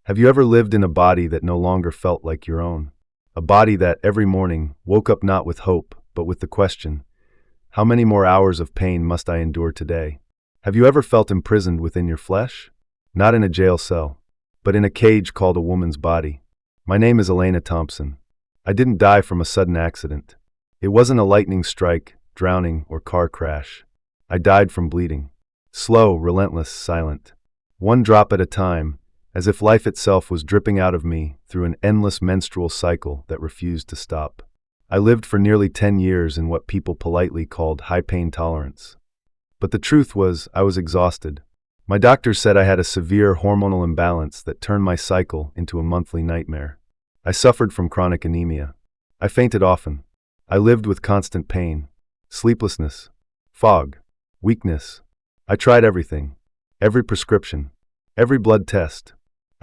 Have you ever lived in a body that no longer felt like your own? A body that, every morning, woke up not with hope, but with the question, how many more hours of pain must I endure today? Have you ever felt imprisoned within your flesh? Not in a jail cell, but in a cage called a woman's body. My name is Elena Thompson. I didn't die from a sudden accident. It wasn't a lightning strike, drowning, or car crash. I died from bleeding. Slow, relentless, silent. One drop at a time, as if life itself was dripping out of me through an endless menstrual cycle that refused to stop. I lived for nearly 10 years in what people politely called high pain tolerance. But the truth was, I was exhausted. My doctors said I had a severe hormonal imbalance that turned my cycle into a monthly nightmare. I suffered from chronic anemia. I fainted often. I lived with constant pain, sleeplessness, fog, weakness. I tried everything, every prescription, every blood test.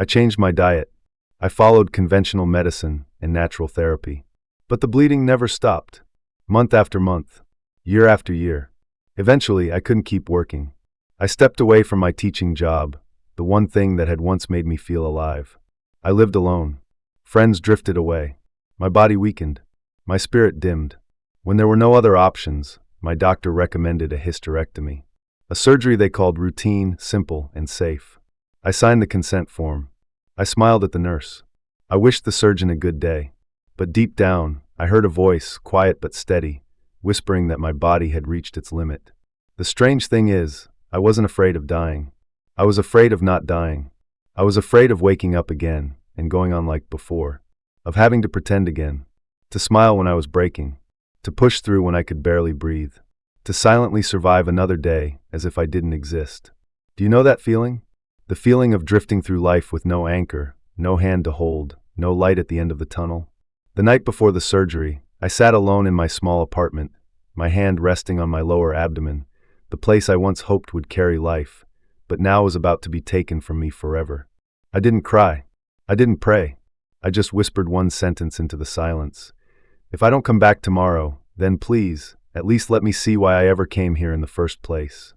I changed my diet. I followed conventional medicine and natural therapy. But the bleeding never stopped. Month after month, year after year. Eventually, I couldn't keep working. I stepped away from my teaching job, the one thing that had once made me feel alive. I lived alone. Friends drifted away. My body weakened. My spirit dimmed. When there were no other options, my doctor recommended a hysterectomy. A surgery they called routine, simple, and safe. I signed the consent form. I smiled at the nurse. I wished the surgeon a good day. But deep down, I heard a voice, quiet but steady, whispering that my body had reached its limit. The strange thing is, I wasn't afraid of dying. I was afraid of not dying. I was afraid of waking up again and going on like before, of having to pretend again, to smile when I was breaking, to push through when I could barely breathe, to silently survive another day as if I didn't exist. Do you know that feeling? The feeling of drifting through life with no anchor, no hand to hold, no light at the end of the tunnel. The night before the surgery, I sat alone in my small apartment, my hand resting on my lower abdomen, the place I once hoped would carry life, but now was about to be taken from me forever. I didn't cry. I didn't pray. I just whispered one sentence into the silence. If I don't come back tomorrow, then please, at least let me see why I ever came here in the first place.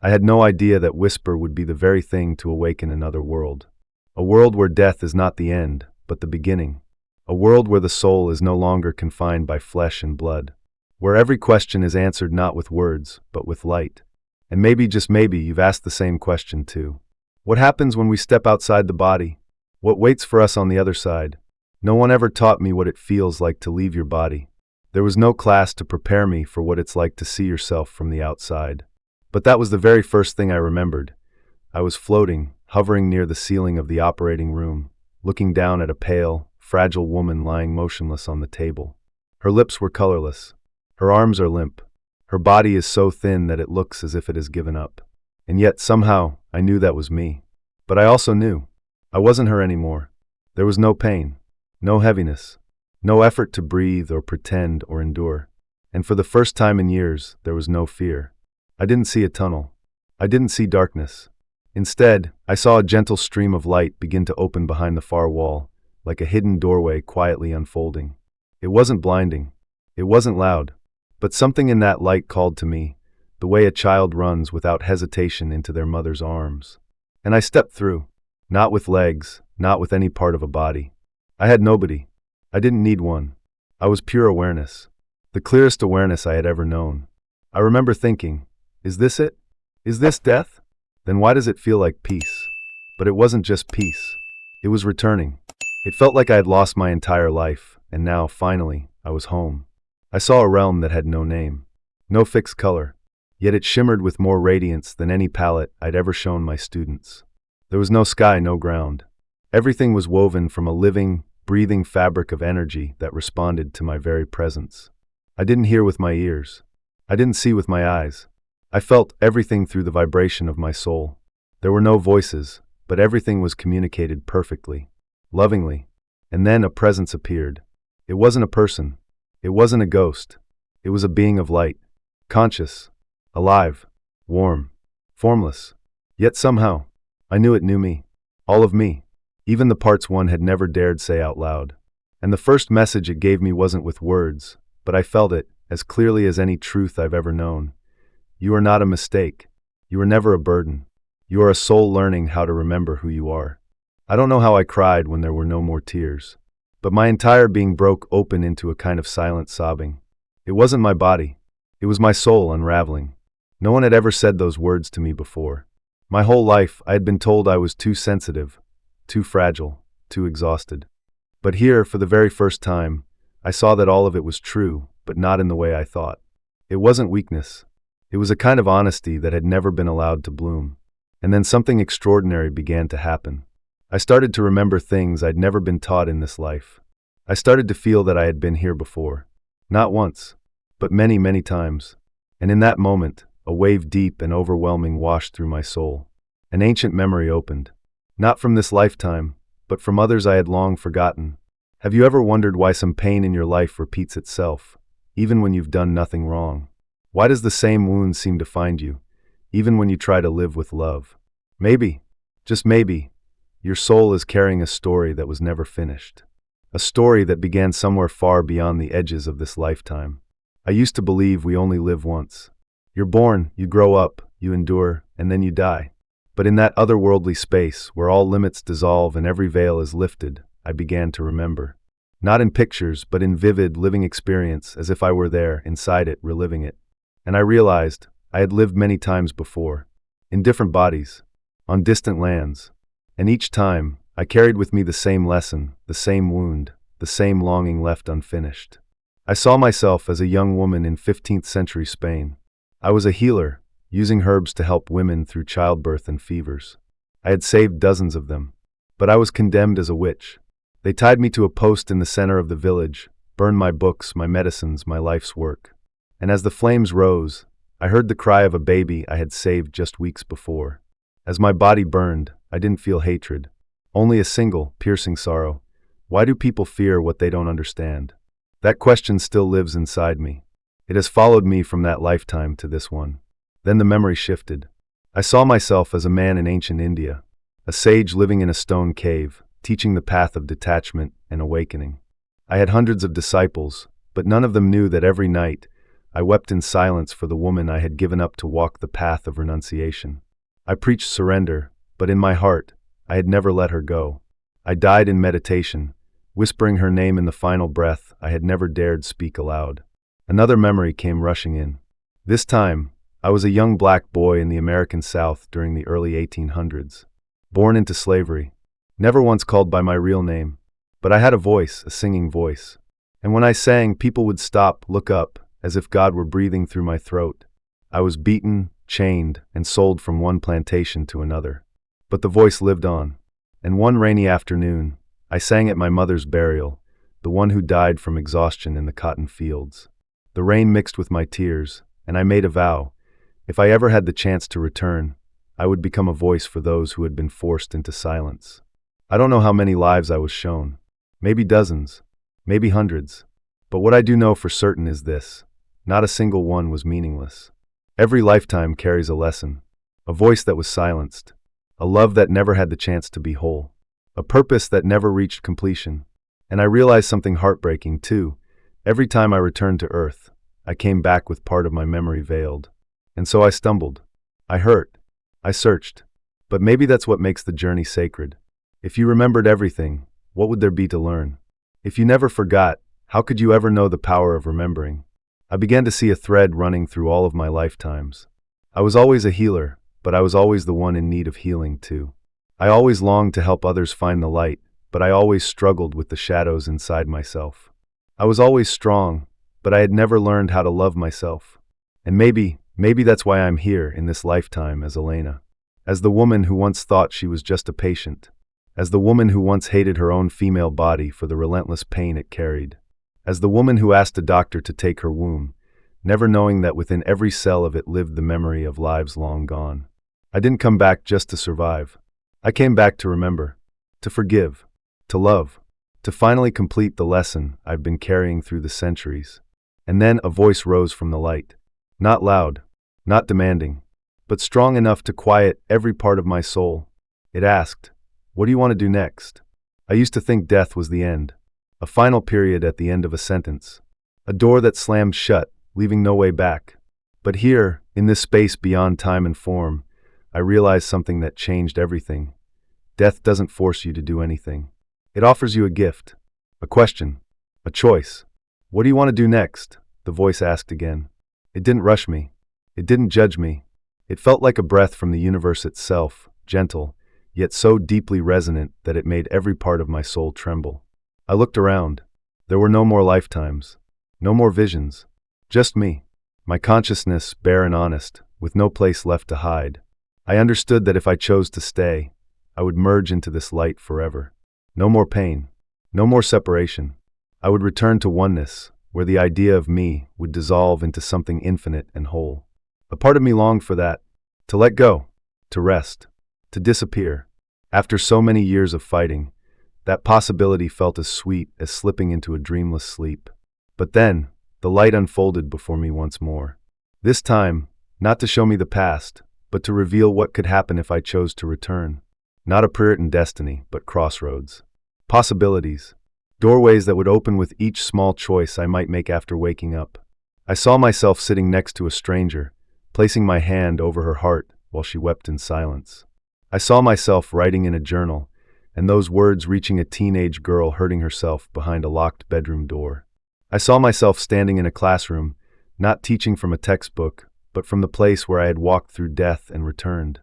I had no idea that whisper would be the very thing to awaken another world. A world where death is not the end, but the beginning. A world where the soul is no longer confined by flesh and blood. Where every question is answered not with words, but with light. And maybe, just maybe, you've asked the same question too. What happens when we step outside the body? What waits for us on the other side? No one ever taught me what it feels like to leave your body. There was no class to prepare me for what it's like to see yourself from the outside. But that was the very first thing I remembered. I was floating, hovering near the ceiling of the operating room, looking down at a pale, fragile woman lying motionless on the table. Her lips were colorless. Her arms are limp. Her body is so thin that it looks as if it has given up. And yet, somehow, I knew that was me. But I also knew I wasn't her anymore. There was no pain, no heaviness, no effort to breathe or pretend or endure. And for the first time in years, there was no fear. I didn't see a tunnel. I didn't see darkness. Instead, I saw a gentle stream of light begin to open behind the far wall, like a hidden doorway quietly unfolding. It wasn't blinding. It wasn't loud. But something in that light called to me, the way a child runs without hesitation into their mother's arms. And I stepped through, not with legs, not with any part of a body. I had nobody. I didn't need one. I was pure awareness, the clearest awareness I had ever known. I remember thinking, is this it? Is this death? Then why does it feel like peace? But it wasn't just peace. It was returning. It felt like I had lost my entire life, and now, finally, I was home. I saw a realm that had no name, no fixed color, yet it shimmered with more radiance than any palette I'd ever shown my students. There was no sky, no ground. Everything was woven from a living, breathing fabric of energy that responded to my very presence. I didn't hear with my ears. I didn't see with my eyes. I felt everything through the vibration of my soul. There were no voices, but everything was communicated perfectly, lovingly. And then a presence appeared. It wasn't a person. It wasn't a ghost. It was a being of light, conscious, alive, warm, formless. Yet somehow, I knew it knew me, all of me, even the parts one had never dared say out loud. And the first message it gave me wasn't with words, but I felt it, as clearly as any truth I've ever known. You are not a mistake. You are never a burden. You are a soul learning how to remember who you are. I don't know how I cried when there were no more tears. But my entire being broke open into a kind of silent sobbing. It wasn't my body. It was my soul unraveling. No one had ever said those words to me before. My whole life, I had been told I was too sensitive, too fragile, too exhausted. But here, for the very first time, I saw that all of it was true, but not in the way I thought. It wasn't weakness. It was a kind of honesty that had never been allowed to bloom. And then something extraordinary began to happen. I started to remember things I'd never been taught in this life. I started to feel that I had been here before. Not once, but many, many times. And in that moment, a wave deep and overwhelming washed through my soul. An ancient memory opened. Not from this lifetime, but from others I had long forgotten. Have you ever wondered why some pain in your life repeats itself, even when you've done nothing wrong? Why does the same wound seem to find you, even when you try to live with love? Maybe, just maybe, your soul is carrying a story that was never finished. A story that began somewhere far beyond the edges of this lifetime. I used to believe we only live once. You're born, you grow up, you endure, and then you die. But in that otherworldly space, where all limits dissolve and every veil is lifted, I began to remember. Not in pictures, but in vivid, living experience, as if I were there, inside it, reliving it. And I realized I had lived many times before, in different bodies, on distant lands. And each time, I carried with me the same lesson, the same wound, the same longing left unfinished. I saw myself as a young woman in 15th century Spain. I was a healer, using herbs to help women through childbirth and fevers. I had saved dozens of them, but I was condemned as a witch. They tied me to a post in the center of the village, burned my books, my medicines, my life's work. And as the flames rose, I heard the cry of a baby I had saved just weeks before. As my body burned, I didn't feel hatred, only a single, piercing sorrow. Why do people fear what they don't understand? That question still lives inside me. It has followed me from that lifetime to this one. Then the memory shifted. I saw myself as a man in ancient India, a sage living in a stone cave, teaching the path of detachment and awakening. I had hundreds of disciples, but none of them knew that every night I wept in silence for the woman I had given up to walk the path of renunciation. I preached surrender, but in my heart, I had never let her go. I died in meditation, whispering her name in the final breath I had never dared speak aloud. Another memory came rushing in. This time, I was a young black boy in the American South during the early 1800s. Born into slavery, never once called by my real name, but I had a voice, a singing voice. And when I sang, people would stop, look up, as if God were breathing through my throat. I was beaten, chained, and sold from one plantation to another. But the voice lived on. And one rainy afternoon, I sang at my mother's burial, the one who died from exhaustion in the cotton fields. The rain mixed with my tears, and I made a vow. If I ever had the chance to return, I would become a voice for those who had been forced into silence. I don't know how many lives I was shown. Maybe dozens, maybe hundreds. But what I do know for certain is this: not a single one was meaningless. Every lifetime carries a lesson, a voice that was silenced, a love that never had the chance to be whole, a purpose that never reached completion. And I realized something heartbreaking, too. Every time I returned to Earth, I came back with part of my memory veiled. And so I stumbled. I hurt. I searched. But maybe that's what makes the journey sacred. If you remembered everything, what would there be to learn? If you never forgot, how could you ever know the power of remembering? I began to see a thread running through all of my lifetimes. I was always a healer, but I was always the one in need of healing too. I always longed to help others find the light, but I always struggled with the shadows inside myself. I was always strong, but I had never learned how to love myself. And maybe that's why I'm here in this lifetime as Elena. As the woman who once thought she was just a patient. As the woman who once hated her own female body for the relentless pain it carried. As the woman who asked a doctor to take her womb, never knowing that within every cell of it lived the memory of lives long gone. I didn't come back just to survive. I came back to remember, to forgive, to love, to finally complete the lesson I've been carrying through the centuries. And then a voice rose from the light. Not loud, not demanding, but strong enough to quiet every part of my soul. It asked, "What do you want to do next?" I used to think death was the end. A final period at the end of a sentence. A door that slammed shut, leaving no way back. But here, in this space beyond time and form, I realized something that changed everything. Death doesn't force you to do anything. It offers you a gift, a question, a choice. What do you want to do next? The voice asked again. It didn't rush me. It didn't judge me. It felt like a breath from the universe itself, gentle, yet so deeply resonant that it made every part of my soul tremble. I looked around. There were no more lifetimes, no more visions, just me, my consciousness bare and honest, with no place left to hide. I understood that if I chose to stay, I would merge into this light forever. No more pain, no more separation. I would return to oneness, where the idea of me would dissolve into something infinite and whole. A part of me longed for that, to let go, to rest, to disappear. After so many years of fighting, that possibility felt as sweet as slipping into a dreamless sleep. But then, the light unfolded before me once more. This time, not to show me the past, but to reveal what could happen if I chose to return. Not a Puritan destiny, but crossroads. Possibilities. Doorways that would open with each small choice I might make after waking up. I saw myself sitting next to a stranger, placing my hand over her heart while she wept in silence. I saw myself writing in a journal, and those words reaching a teenage girl hurting herself behind a locked bedroom door. I saw myself standing in a classroom, not teaching from a textbook, but from the place where I had walked through death and returned.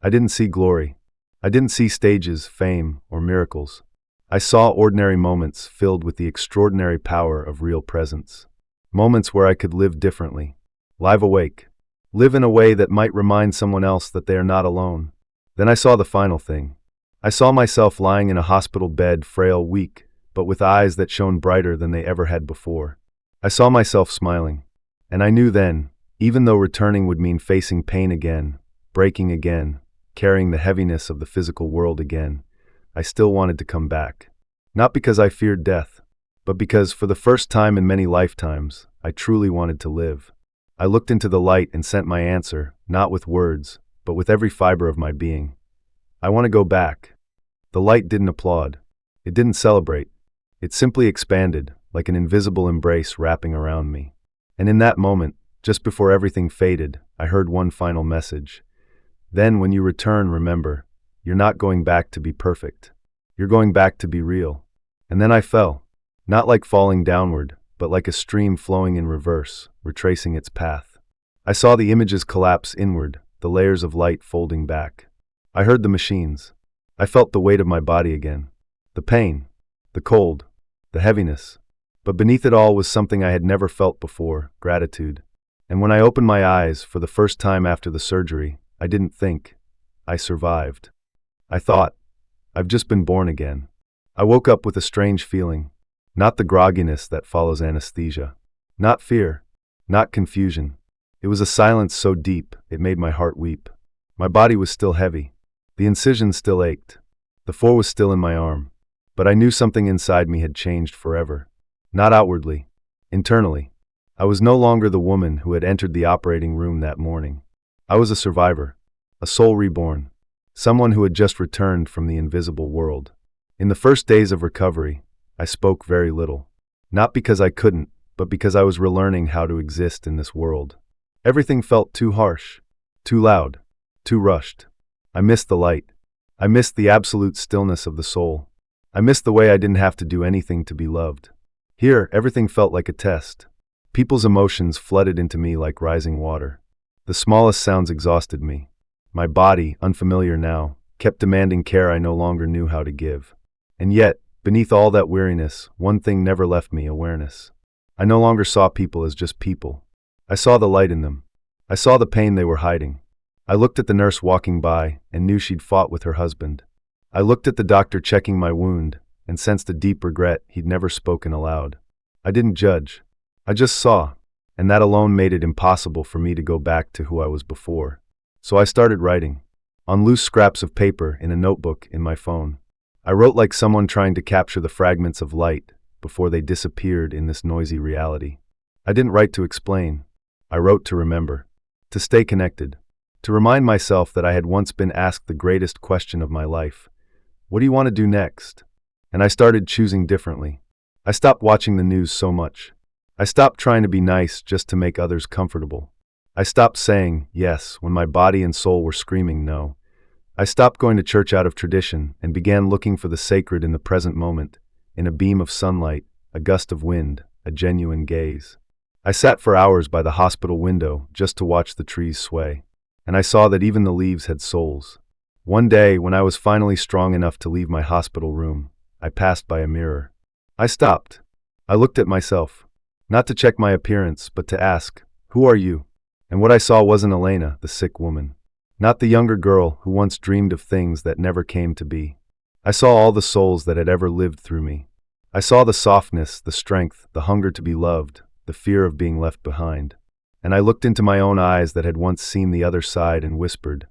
I didn't see glory. I didn't see stages, fame, or miracles. I saw ordinary moments filled with the extraordinary power of real presence. Moments where I could live differently, live awake, live in a way that might remind someone else that they are not alone. Then I saw the final thing. I saw myself lying in a hospital bed, frail, weak, but with eyes that shone brighter than they ever had before. I saw myself smiling, and I knew then, even though returning would mean facing pain again, breaking again, carrying the heaviness of the physical world again, I still wanted to come back. Not because I feared death, but because for the first time in many lifetimes, I truly wanted to live. I looked into the light and sent my answer, not with words, but with every fiber of my being. I want to go back. The light didn't applaud. It didn't celebrate. It simply expanded, like an invisible embrace wrapping around me. And in that moment, just before everything faded, I heard one final message. Then when you return, remember, you're not going back to be perfect. You're going back to be real. And then I fell. Not like falling downward, but like a stream flowing in reverse, retracing its path. I saw the images collapse inward, the layers of light folding back. I heard the machines. I felt the weight of my body again. The pain, the cold, the heaviness. But beneath it all was something I had never felt before, gratitude. And when I opened my eyes for the first time after the surgery, I didn't think. I survived. I thought, I've just been born again. I woke up with a strange feeling. Not the grogginess that follows anesthesia. Not fear. Not confusion. It was a silence so deep, it made my heart weep. My body was still heavy. The incision still ached. The four was still in my arm. But I knew something inside me had changed forever. Not outwardly. Internally. I was no longer the woman who had entered the operating room that morning. I was a survivor. A soul reborn. Someone who had just returned from the invisible world. In the first days of recovery, I spoke very little. Not because I couldn't, but because I was relearning how to exist in this world. Everything felt too harsh, too loud, too rushed. I missed the light. I missed the absolute stillness of the soul. I missed the way I didn't have to do anything to be loved. Here, everything felt like a test. People's emotions flooded into me like rising water. The smallest sounds exhausted me. My body, unfamiliar now, kept demanding care I no longer knew how to give. And yet, beneath all that weariness, one thing never left me: awareness. I no longer saw people as just people. I saw the light in them. I saw the pain they were hiding. I looked at the nurse walking by and knew she'd fought with her husband. I looked at the doctor checking my wound and sensed a deep regret he'd never spoken aloud. I didn't judge. I just saw, and that alone made it impossible for me to go back to who I was before. So I started writing, on loose scraps of paper in a notebook in my phone. I wrote like someone trying to capture the fragments of light before they disappeared in this noisy reality. I didn't write to explain. I wrote to remember, to stay connected, to remind myself that I had once been asked the greatest question of my life. What do you want to do next? And I started choosing differently. I stopped watching the news so much. I stopped trying to be nice just to make others comfortable. I stopped saying yes when my body and soul were screaming no. I stopped going to church out of tradition and began looking for the sacred in the present moment, in a beam of sunlight, a gust of wind, a genuine gaze. I sat for hours by the hospital window just to watch the trees sway, and I saw that even the leaves had souls. One day, when I was finally strong enough to leave my hospital room, I passed by a mirror. I stopped. I looked at myself, not to check my appearance, but to ask, "Who are you?" And what I saw wasn't Elena, the sick woman. Not the younger girl who once dreamed of things that never came to be. I saw all the souls that had ever lived through me. I saw the softness, the strength, the hunger to be loved, the fear of being left behind. And I looked into my own eyes that had once seen the other side and whispered,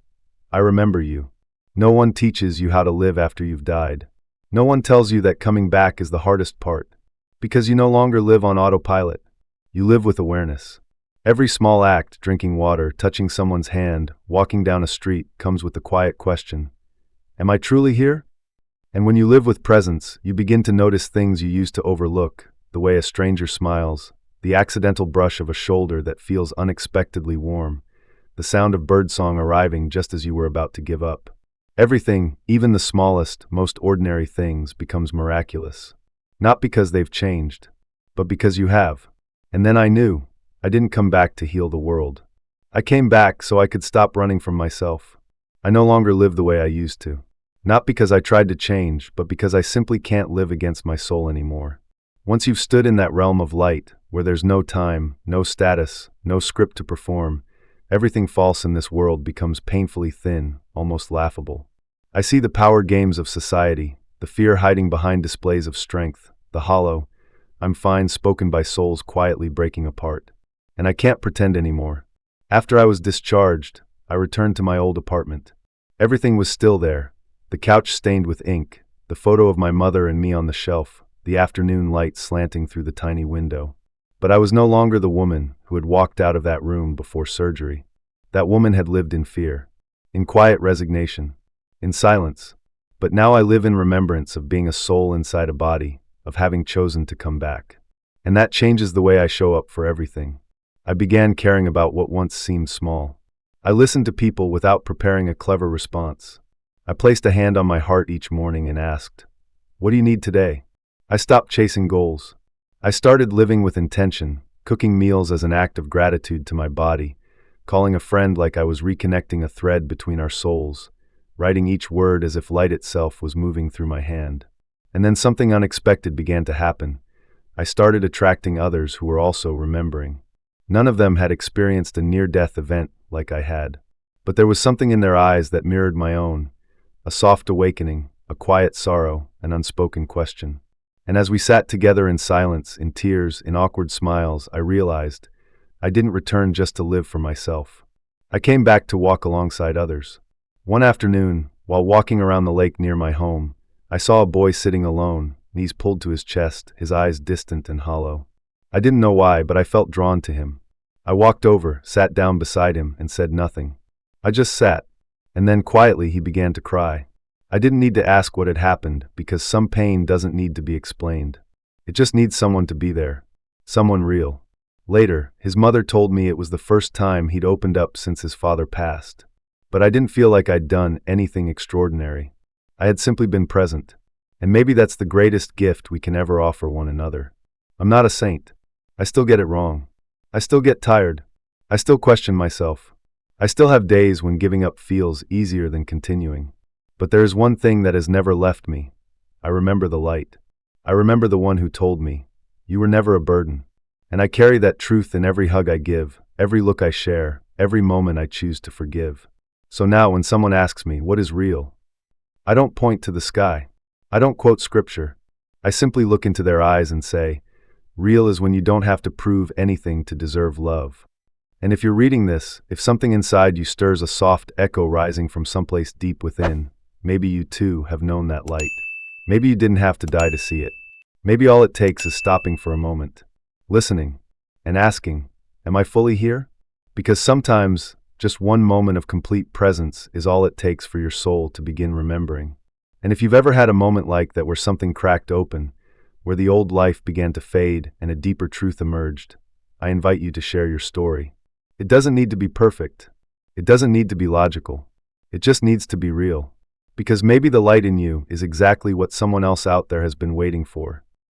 "I remember you." No one teaches you how to live after you've died. No one tells you that coming back is the hardest part, because you no longer live on autopilot. You live with awareness. Every small act, drinking water, touching someone's hand, walking down a street, comes with the quiet question, "Am I truly here?" And when you live with presence, you begin to notice things you used to overlook, the way a stranger smiles, the accidental brush of a shoulder that feels unexpectedly warm, the sound of birdsong arriving just as you were about to give up. Everything, even the smallest, most ordinary things, becomes miraculous. Not because they've changed, but because you have. And then I knew. I didn't come back to heal the world. I came back so I could stop running from myself. I no longer live the way I used to. Not because I tried to change, but because I simply can't live against my soul anymore. Once you've stood in that realm of light, where there's no time, no status, no script to perform, everything false in this world becomes painfully thin, almost laughable. I see the power games of society, the fear hiding behind displays of strength, the hollow, "I'm fine" spoken by souls quietly breaking apart. And I can't pretend anymore. After I was discharged, I returned to my old apartment. Everything was still there, the couch stained with ink, the photo of my mother and me on the shelf, the afternoon light slanting through the tiny window. But I was no longer the woman who had walked out of that room before surgery. That woman had lived in fear, in quiet resignation, in silence. But now I live in remembrance of being a soul inside a body, of having chosen to come back. And that changes the way I show up for everything. I began caring about what once seemed small. I listened to people without preparing a clever response. I placed a hand on my heart each morning and asked, "What do you need today?" I stopped chasing goals. I started living with intention, cooking meals as an act of gratitude to my body, calling a friend like I was reconnecting a thread between our souls, writing each word as if light itself was moving through my hand. And then something unexpected began to happen. I started attracting others who were also remembering. None of them had experienced a near-death event like I had. But there was something in their eyes that mirrored my own, a soft awakening, a quiet sorrow, an unspoken question. And as we sat together in silence, in tears, in awkward smiles, I realized I didn't return just to live for myself. I came back to walk alongside others. One afternoon, while walking around the lake near my home, I saw a boy sitting alone, knees pulled to his chest, his eyes distant and hollow. I didn't know why, but I felt drawn to him. I walked over, sat down beside him, and said nothing. I just sat, and then quietly he began to cry. I didn't need to ask what had happened, because some pain doesn't need to be explained. It just needs someone to be there, someone real. Later, his mother told me it was the first time he'd opened up since his father passed. But I didn't feel like I'd done anything extraordinary. I had simply been present. And maybe that's the greatest gift we can ever offer one another. I'm not a saint. I still get it wrong. I still get tired. I still question myself. I still have days when giving up feels easier than continuing. But there is one thing that has never left me. I remember the light. I remember the one who told me, "You were never a burden." And I carry that truth in every hug I give, every look I share, every moment I choose to forgive. So now when someone asks me, what is real? I don't point to the sky. I don't quote scripture. I simply look into their eyes and say, real is when you don't have to prove anything to deserve love. And if you're reading this, if something inside you stirs a soft echo rising from someplace deep within, maybe you too have known that light. Maybe you didn't have to die to see it. Maybe all it takes is stopping for a moment, listening, and asking, am I fully here? Because sometimes, just one moment of complete presence is all it takes for your soul to begin remembering. And if you've ever had a moment like that where something cracked open, where the old life began to fade and a deeper truth emerged, I invite you to share your story. It doesn't need to be perfect. It doesn't need to be logical. It just needs to be real. Because maybe the light in you is exactly what someone else out there has been waiting for.